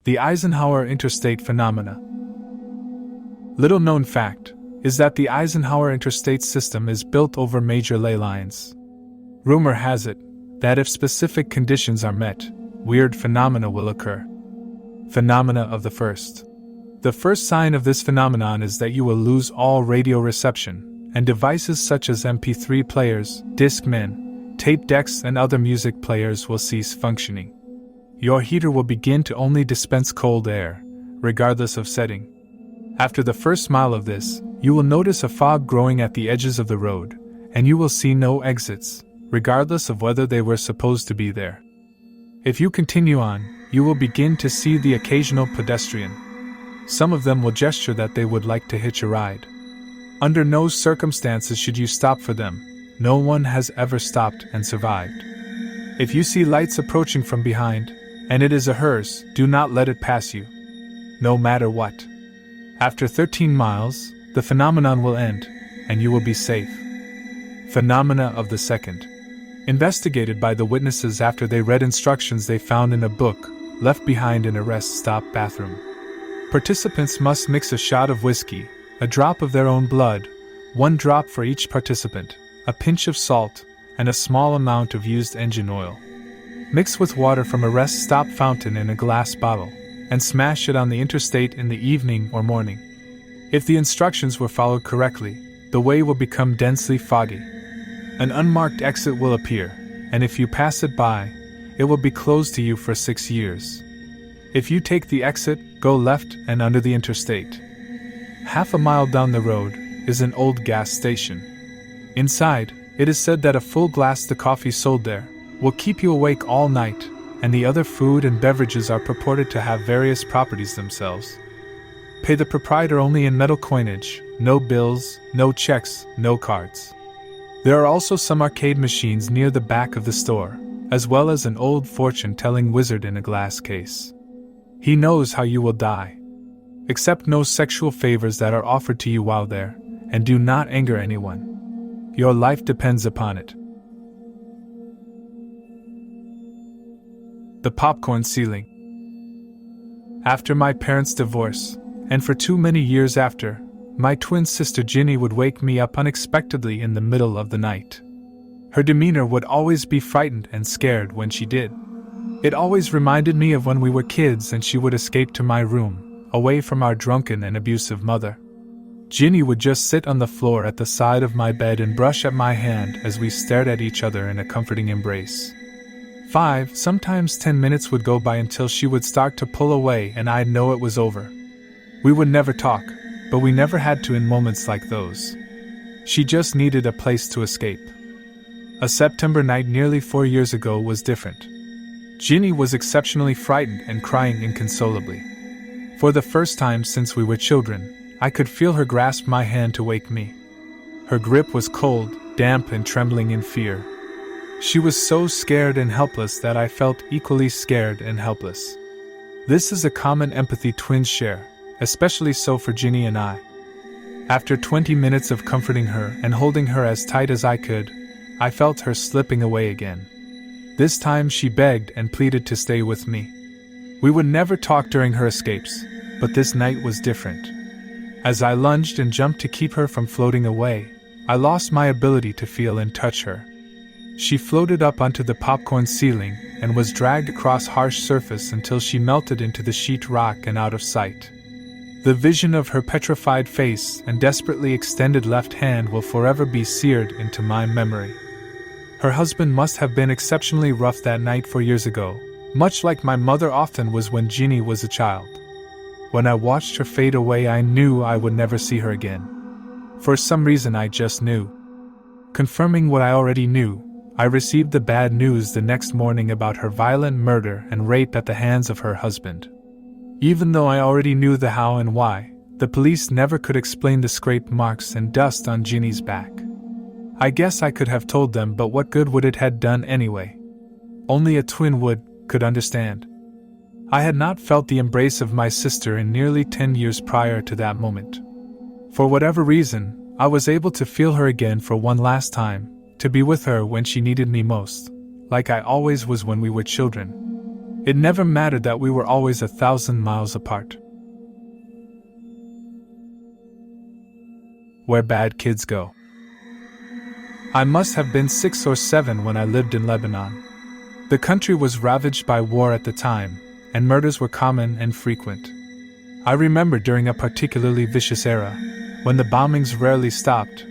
The Eisenhower Interstate Phenomena. Little known fact is that the Eisenhower Interstate System is built over major ley lines. Rumor has it that if specific conditions are met, weird phenomena will occur. Phenomena of the first. The first sign of this phenomenon is that you will lose all radio reception, and devices such as MP3 players, Discman, tape decks, and other music players will cease functioning. Your heater will begin to only dispense cold air, regardless of setting. After the first mile of this, you will notice a fog growing at the edges of the road, and you will see no exits, regardless of whether they were supposed to be there. If you continue on, you will begin to see the occasional pedestrian. Some of them will gesture that they would like to hitch a ride. Under no circumstances should you stop for them. No one has ever stopped and survived. If you see lights approaching from behind, and it is a hearse, do not let it pass you. No matter what. After 13 miles, the phenomenon will end, and you will be safe. Phenomena of the second. Investigated by the witnesses after they read instructions they found in a book, left behind in a rest stop bathroom. Participants must mix a shot of whiskey, a drop of their own blood, 1 drop for each participant, a pinch of salt, and a small amount of used engine oil. Mix with water from a rest stop fountain in a glass bottle, and smash it on the interstate in the evening or morning. If the instructions were followed correctly, the way will become densely foggy. An unmarked exit will appear, and if you pass it by, it will be closed to you for 6 years. If you take the exit, go left and under the interstate. Half a mile down the road is an old gas station. Inside, it is said that a full glass of coffee sold there will keep you awake all night, and the other food and beverages are purported to have various properties themselves. Pay the proprietor only in metal coinage, no bills, no checks, no cards. There are also some arcade machines near the back of the store, as well as an old fortune-telling wizard in a glass case. He knows how you will die. Accept no sexual favors that are offered to you while there, and do not anger anyone. Your life depends upon it. The popcorn ceiling. After my parents' divorce, and for too many years after, my twin sister Ginny would wake me up unexpectedly in the middle of the night. Her demeanor would always be frightened and scared when she did. It always reminded me of when we were kids and she would escape to my room, away from our drunken and abusive mother. Ginny would just sit on the floor at the side of my bed and brush at my hand as we stared at each other in a comforting embrace. 5, sometimes 10 minutes would go by until she would start to pull away and I'd know it was over. We would never talk, but we never had to in moments like those. She just needed a place to escape. A September night nearly 4 years ago was different. Ginny was exceptionally frightened and crying inconsolably. For the first time since we were children, I could feel her grasp my hand to wake me. Her grip was cold, damp, and trembling in fear. She was so scared and helpless that I felt equally scared and helpless. This is a common empathy twins share, especially so for Ginny and I. After 20 minutes of comforting her and holding her as tight as I could, I felt her slipping away again. This time she begged and pleaded to stay with me. We would never talk during her escapes, but this night was different. As I lunged and jumped to keep her from floating away, I lost my ability to feel and touch her. She floated up onto the popcorn ceiling and was dragged across harsh surface until she melted into the sheet rock and out of sight. The vision of her petrified face and desperately extended left hand will forever be seared into my memory. Her husband must have been exceptionally rough that night 4 years ago, much like my mother often was when Ginny was a child. When I watched her fade away, I knew I would never see her again. For some reason I just knew. Confirming what I already knew, I received the bad news the next morning about her violent murder and rape at the hands of her husband. Even though I already knew the how and why, the police never could explain the scrape marks and dust on Ginny's back. I guess I could have told them, but what good would it have done anyway? Only a twin could understand. I had not felt the embrace of my sister in nearly 10 years prior to that moment. For whatever reason, I was able to feel her again for one last time, to be with her when she needed me most, like I always was when we were children. It never mattered that we were always 1,000 miles apart. Where bad kids go. I must have been 6 or 7 when I lived in Lebanon. The country was ravaged by war at the time, and murders were common and frequent. I remember during a particularly vicious era, when the bombings rarely stopped,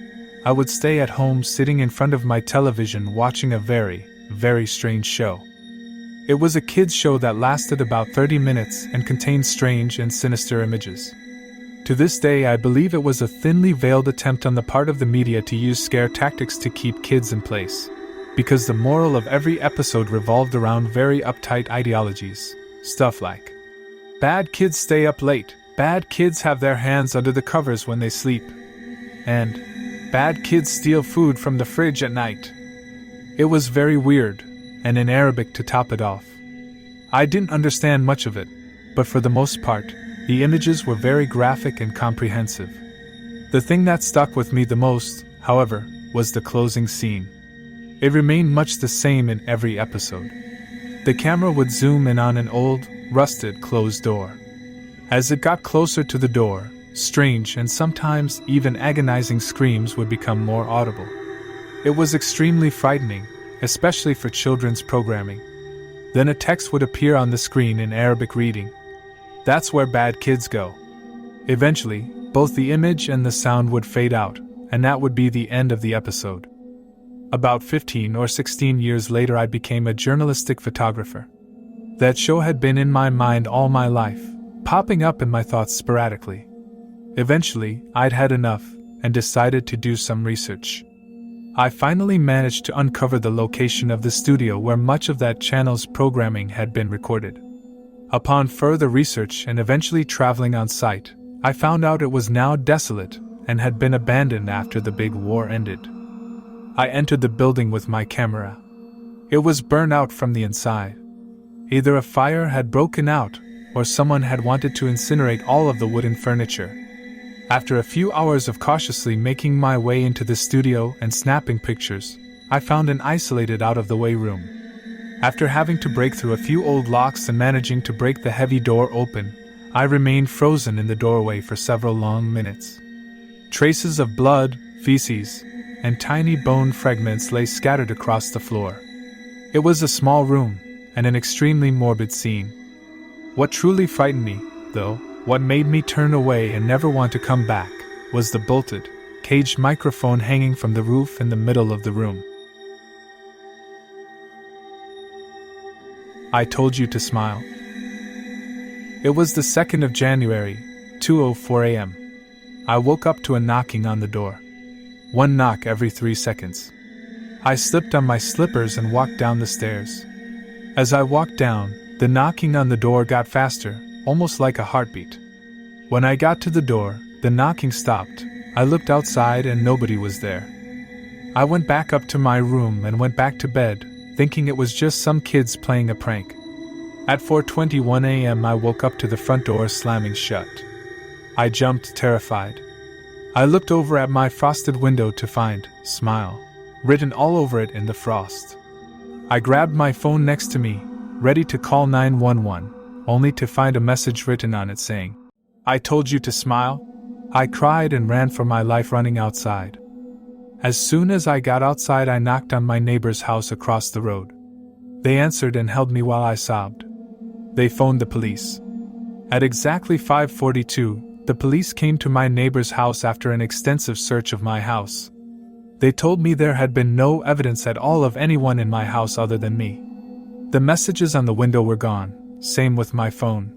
I would stay at home sitting in front of my television watching a very, very strange show. It was a kids' show that lasted about 30 minutes and contained strange and sinister images. To this day, I believe it was a thinly veiled attempt on the part of the media to use scare tactics to keep kids in place, because the moral of every episode revolved around very uptight ideologies. Stuff like, bad kids stay up late, bad kids have their hands under the covers when they sleep, and bad kids steal food from the fridge at night. It was very weird, and in Arabic to top it off. I didn't understand much of it, but for the most part, the images were very graphic and comprehensive. The thing that stuck with me the most, however, was the closing scene. It remained much the same in every episode. The camera would zoom in on an old, rusted, closed door. As it got closer to the door, strange and sometimes even agonizing screams would become more audible. It was extremely frightening, especially for children's programming. Then a text would appear on the screen in Arabic reading, "That's where bad kids go." Eventually, both the image and the sound would fade out, and that would be the end of the episode. About 15 or 16 years later, I became a journalistic photographer. That show had been in my mind all my life, popping up in my thoughts sporadically. Eventually, I'd had enough, and decided to do some research. I finally managed to uncover the location of the studio where much of that channel's programming had been recorded. Upon further research and eventually traveling on site, I found out it was now desolate and had been abandoned after the big war ended. I entered the building with my camera. It was burned out from the inside. Either a fire had broken out, or someone had wanted to incinerate all of the wooden furniture. After a few hours of cautiously making my way into the studio and snapping pictures, I found an isolated out-of-the-way room. After having to break through a few old locks and managing to break the heavy door open, I remained frozen in the doorway for several long minutes. Traces of blood, feces, and tiny bone fragments lay scattered across the floor. It was a small room, and an extremely morbid scene. What truly frightened me, though, what made me turn away and never want to come back, was the bolted, caged microphone hanging from the roof in the middle of the room. I told you to smile. It was the 2nd of January, 2:04 a.m. I woke up to a knocking on the door. One knock every 3 seconds. I slipped on my slippers and walked down the stairs. As I walked down, the knocking on the door got faster, almost like a heartbeat. When I got to the door, the knocking stopped. I looked outside and nobody was there. I went back up to my room and went back to bed, thinking it was just some kids playing a prank. At 4:21 a.m. I woke up to the front door slamming shut. I jumped, terrified. I looked over at my frosted window to find "Smile" written all over it in the frost. I grabbed my phone next to me, ready to call 911, only to find a message written on it saying, "I told you to smile." I cried and ran for my life, running outside. As soon as I got outside, I knocked on my neighbor's house across the road. They answered and held me while I sobbed. They phoned the police. At exactly 5:42, the police came to my neighbor's house after an extensive search of my house. They told me there had been no evidence at all of anyone in my house other than me. The messages on the window were gone, same with my phone.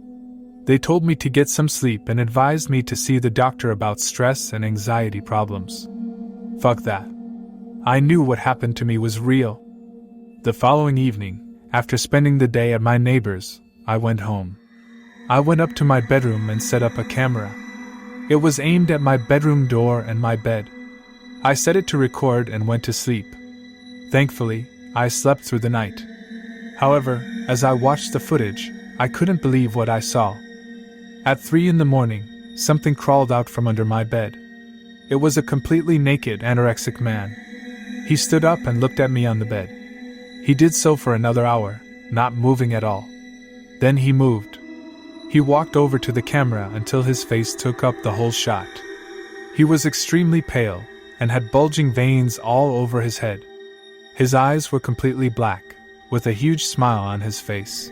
They told me to get some sleep and advised me to see the doctor about stress and anxiety problems. Fuck that. I knew what happened to me was real. The following evening, after spending the day at my neighbor's, I went home. I went up to my bedroom and set up a camera. It was aimed at my bedroom door and my bed. I set it to record and went to sleep. Thankfully, I slept through the night. However, as I watched the footage, I couldn't believe what I saw. At 3 in the morning, something crawled out from under my bed. It was a completely naked, anorexic man. He stood up and looked at me on the bed. He did so for another hour, not moving at all. Then he moved. He walked over to the camera until his face took up the whole shot. He was extremely pale and had bulging veins all over his head. His eyes were completely black, with a huge smile on his face.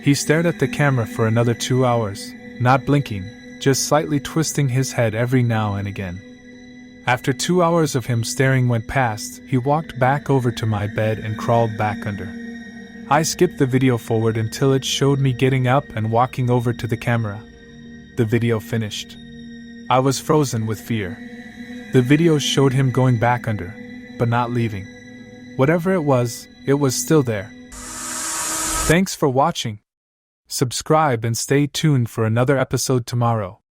He stared at the camera for another 2 hours, not blinking, just slightly twisting his head every now and again. After 2 hours of him staring went past, he walked back over to my bed and crawled back under. I skipped the video forward until it showed me getting up and walking over to the camera. The video finished. I was frozen with fear. The video showed him going back under, but not leaving. Whatever it was still there. Thanks for watching. Subscribe and stay tuned for another episode tomorrow.